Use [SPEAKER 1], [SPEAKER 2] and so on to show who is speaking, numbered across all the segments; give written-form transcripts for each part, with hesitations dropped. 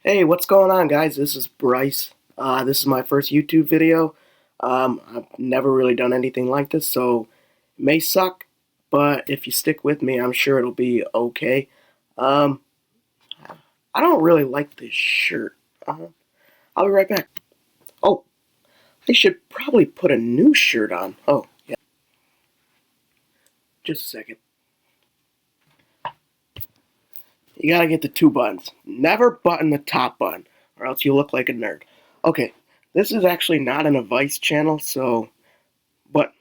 [SPEAKER 1] Hey, what's going on, guys? This is Bryce. This is my first YouTube video. I've never really done anything like this, so it may suck, but if you stick with me, I'm sure it'll be okay. Um, I don't really like this shirt. I'll be right back. Oh, I should probably put a new shirt on. Oh, yeah, just a second. You gotta get the two buttons. Never button the top button, or else you look like a nerd. Okay, this is actually not an advice channel, but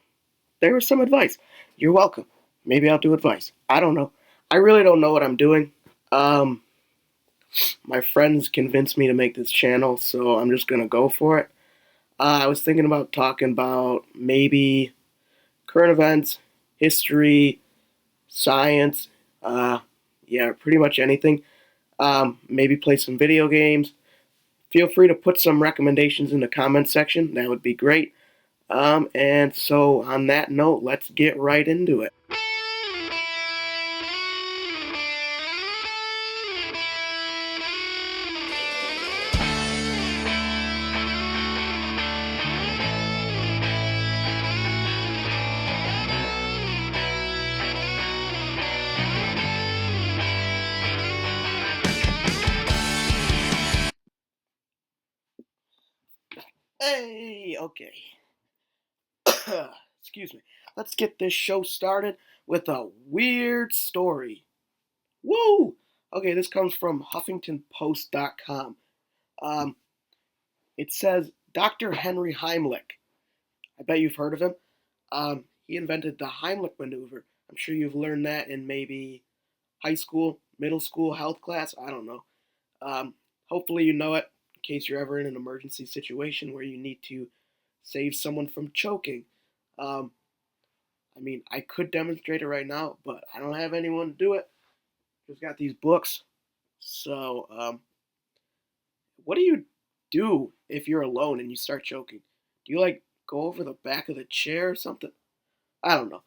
[SPEAKER 1] there was some advice. You're welcome. Maybe I'll do advice. I don't know. I really don't know what I'm doing. Um, my friends convinced me to make this channel, so I'm just gonna go for it. I was thinking about talking about maybe current events, history, science, uh, yeah, pretty much anything. Maybe play some video games. Feel free to put some recommendations in the comment section. That would be great. And so on that note, let's get right into it. Hey, okay. Excuse me. Let's get this show started with a weird story. Woo! Okay, this comes from HuffingtonPost.com. Um, it says Dr. Henry Heimlich. I bet you've heard of him. He invented the Heimlich maneuver. I'm sure you've learned that in maybe high school, middle school, health class. I don't know. Um, Hopefully, you know it in case you're ever in an emergency situation where you need to save someone from choking. Um, I could demonstrate it right now, but I don't have anyone to do it. Just got these books. So, what do you do if you're alone and you start choking? Do you like go over the back of the chair or something? I don't know.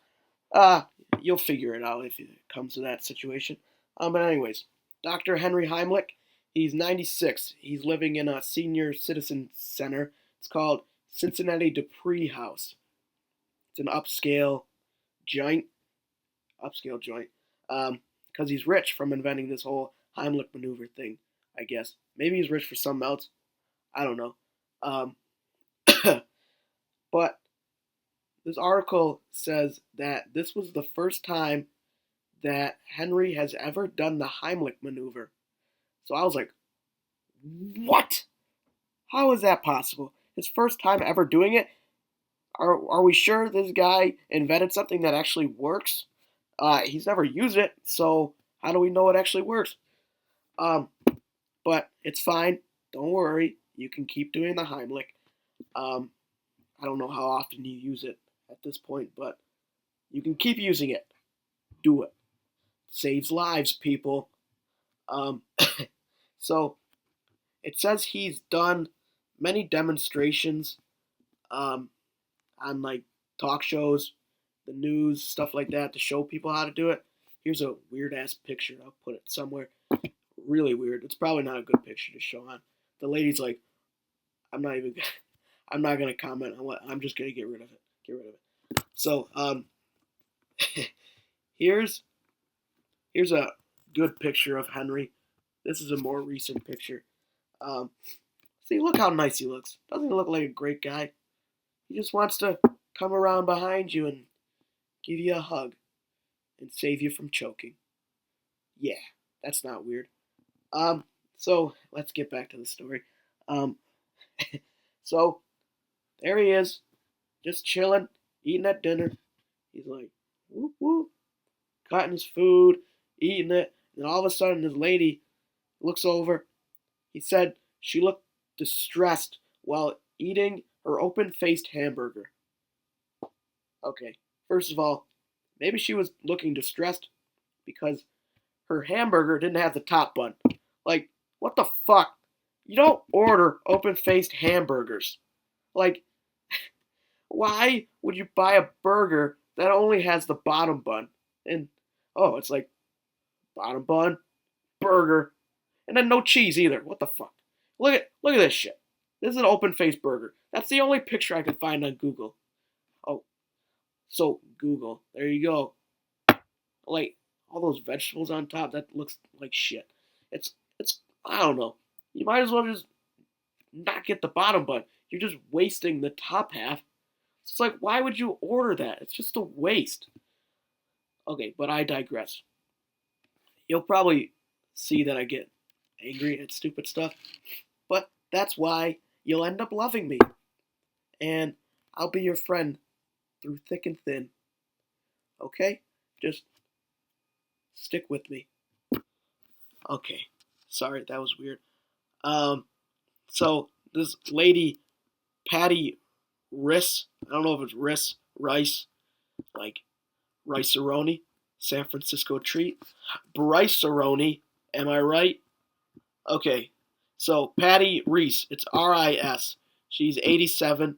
[SPEAKER 1] Uh, you'll figure it out if it comes to that situation. But anyways, Dr. Henry Heimlich, he's 96. He's living in a senior citizen center. It's called Cincinnati Dupree House. It's an joint, upscale joint, because he's rich from inventing this whole Heimlich maneuver thing. I guess maybe he's rich for something else. I don't know. Um, but this article says that this was the first time that Henry has ever done the Heimlich maneuver. So I was like, what? How is that possible? His first time ever doing it? Are we sure this guy invented something that actually works? He's never used it, so how do we know it actually works? Um, but it's fine. Don't worry. You can keep doing the Heimlich. Um, I don't know how often you use it at this point, but you can keep using it. Do it. Saves lives, people. Um, so it says he's done many demonstrations um, on like talk shows, the news, stuff like that to show people how to do it. Here's a weird ass picture. I'll put it somewhere. Really weird. It's probably not a good picture to show on. The lady's like, I'm not even. I'm not gonna comment on what. I'm just gonna get rid of it. Get rid of it. So here's here's a good picture of Henry. This is a more recent picture. Um, See, look how nice he looks. Doesn't he look like a great guy? He just wants to come around behind you and give you a hug and save you from choking. Yeah, that's not weird. Um, so let's get back to the story. Um, so there he is, just chilling, eating at dinner. He's like, whoop whoop, cutting his food, eating it, and all of a sudden his lady looks over. He said she looked distressed while eating her open-faced hamburger. Okay, first of all, maybe she was looking distressed because her hamburger didn't have the top bun. Like, what the fuck? You don't order open faced hamburgers. Like, why would you buy a burger that only has the bottom bun? And, oh, it's like bottom bun, burger. And then no cheese either. What the fuck? Look at this shit. This is an open faced burger. That's the only picture I could find on Google. Oh, so Google. There you go. Like all those vegetables on top, that looks like shit. It's I don't know. You might as well just not get the bottom bun. You're just wasting the top half. It's like, why would you order that? It's just a waste. Okay, but I digress. You'll probably see that I get angry at stupid stuff, but that's why you'll end up loving me. And I'll be your friend through thick and thin. Okay? Just stick with me. Okay. Sorry, that was weird. Um, so this lady, Patty Riss, I don't know if it's Rice, like Rice-A-Roni, San Francisco treat. Bryce-A-Roni, am I right? Okay, so Patty Reese, it's R-I-S. She's 87.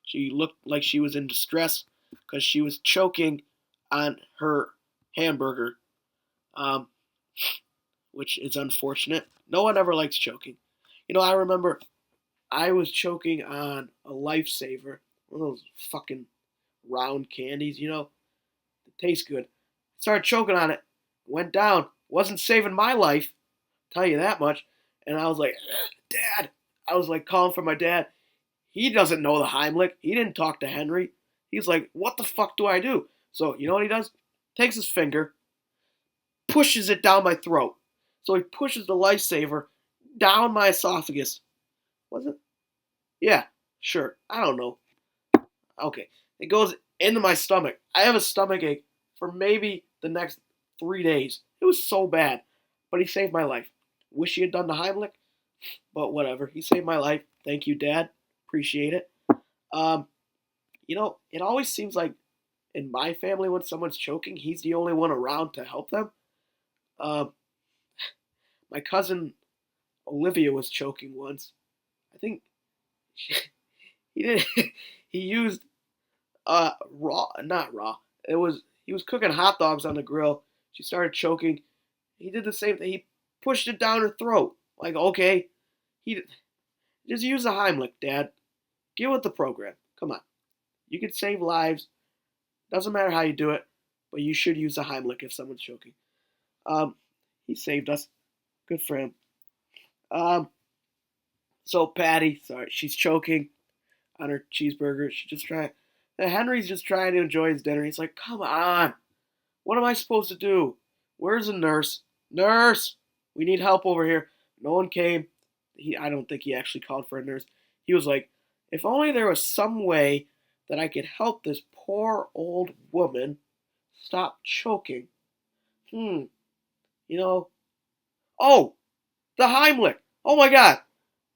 [SPEAKER 1] She looked like she was in distress because she was choking on her hamburger, um, which is unfortunate. No one ever likes choking. I remember I was choking on a lifesaver, one of those fucking round candies, it tastes good. Started choking on it, went down, wasn't saving my life, tell you that much. And I was like, Dad. I was like calling for my dad. He doesn't know the Heimlich. He didn't talk to Henry. He's like, what the fuck do I do? So, you know what he does? Takes his finger, pushes it down my throat. So he pushes the lifesaver down my esophagus. Was it? Yeah, sure. I don't know. Okay. It goes into my stomach. I have a stomach ache for maybe the next 3 days. It was so bad. But he saved my life. Wish he had done the Heimlich, but whatever. He saved my life. Thank you, Dad. Appreciate it. Um, it always seems like in my family when someone's choking, he's the only one around to help them. Um, my cousin Olivia was choking once. I think she, he did. He used raw, not raw. He was cooking hot dogs on the grill. She started choking. He did the same thing. He pushed it down her throat. Like, okay, he just use the Heimlich, Dad. Get with the program. Come on, you can save lives. Doesn't matter how you do it, but you should use the Heimlich if someone's choking. Um, he saved us. Good for him. Um, so Patty, sorry, she's choking on her cheeseburger. She's just trying. Henry's just trying to enjoy his dinner. He's like, come on. What am I supposed to do? Where's the nurse? Nurse! We need help over here. No one came. I don't think he actually called for a nurse. He was like, if only there was some way that I could help this poor old woman stop choking. Hmm. You know. Oh! The Heimlich! Oh my god!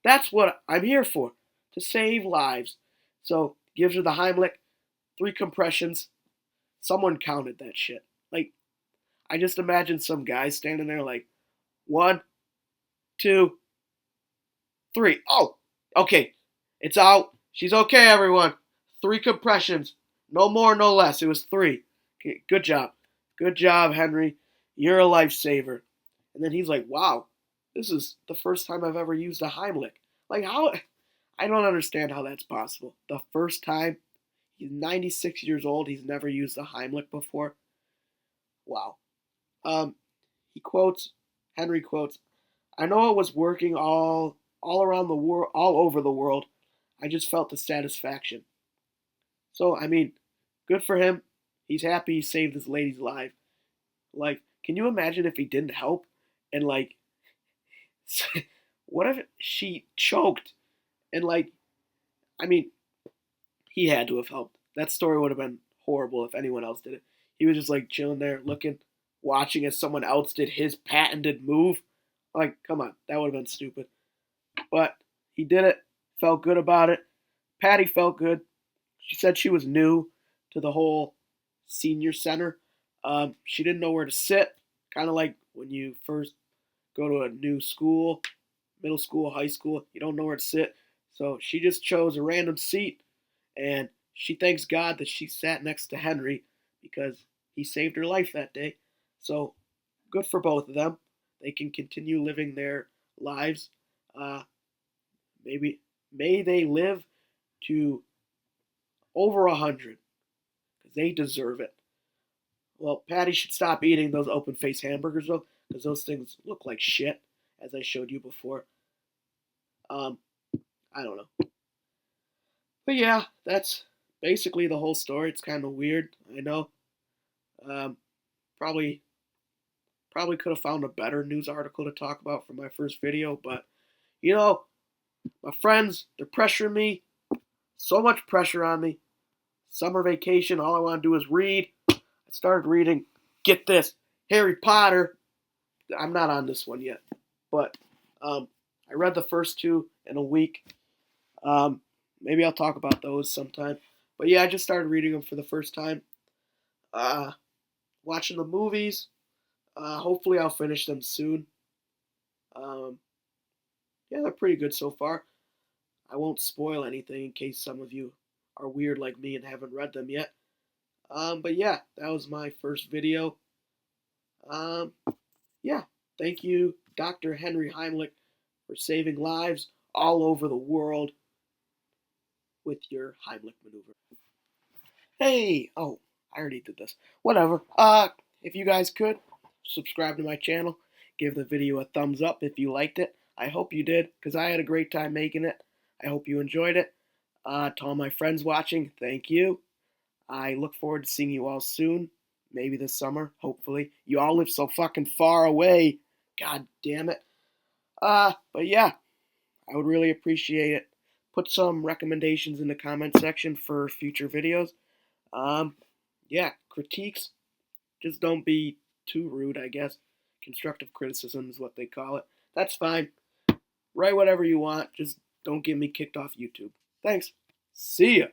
[SPEAKER 1] That's what I'm here for. To save lives. So, gives her the Heimlich, 3 compressions. Someone counted that shit. Like, I just imagine some guy standing there like, 1, 2, 3. Oh, okay. It's out. She's okay, everyone. 3 compressions. No more, no less. It was 3. Okay, good job. Good job, Henry. You're a lifesaver. And then he's like, wow, this is the first time I've ever used a Heimlich. Like, how? I don't understand how that's possible. The first time. He's 96 years old. He's never used a Heimlich before. Wow. Um, Henry quotes, I know it was working all around the world, all over the world. I just felt the satisfaction. So, I mean, good for him. He's happy he saved this lady's life. Like, can you imagine if he didn't help? And, like, what if she choked? And, like, I mean, he had to have helped. That story would have been horrible if anyone else did it. He was just, like, chilling there, looking, watching as someone else did his patented move. Like, come on, that would have been stupid. But he did it, felt good about it. Patty felt good. She said she was new to the whole senior center. She didn't know where to sit, kind of like when you first go to a new school, middle school, high school, you don't know where to sit. So she just chose a random seat, and she thanks God that she sat next to Henry because he saved her life that day. So good for both of them. They can continue living their lives. Uh, maybe may they live to over 100 because they deserve it. Well, Patty should stop eating those open face hamburgers though, because those things look like shit, as I showed you before. Um, I don't know, but yeah, that's basically the whole story. It's kind of weird, I know. Um, probably probably could have found a better news article to talk about for my first video, but you know, my friends, they're pressuring me. So much pressure on me. Summer vacation, all I want to do is read. I started reading, get this, Harry Potter. I'm not on this one yet, but I read the first two in a week. Um, Maybe I'll talk about those sometime. But yeah, I just started reading them for the first time. Uh, Watching the movies. Hopefully, I'll finish them soon. Um, yeah, they're pretty good so far. I won't spoil anything in case some of you are weird like me and haven't read them yet. But yeah, that was my first video. Um, yeah, thank you, Dr. Henry Heimlich, for saving lives all over the world with your Heimlich maneuver. Hey, oh, I already did this. Whatever. If you guys could subscribe to my channel, give the video a thumbs up if you liked it. I hope you did, because I had a great time making it. I hope you enjoyed it. To all my friends watching, thank you. I look forward to seeing you all soon. Maybe this summer, hopefully. You all live so fucking far away. God damn it. But yeah, I would really appreciate it. Put some recommendations in the comment section for future videos. Um, yeah, critiques. Just don't be too rude, I guess. Constructive criticism is what they call it. That's fine. Write whatever you want. Just don't get me kicked off YouTube. Thanks. See ya.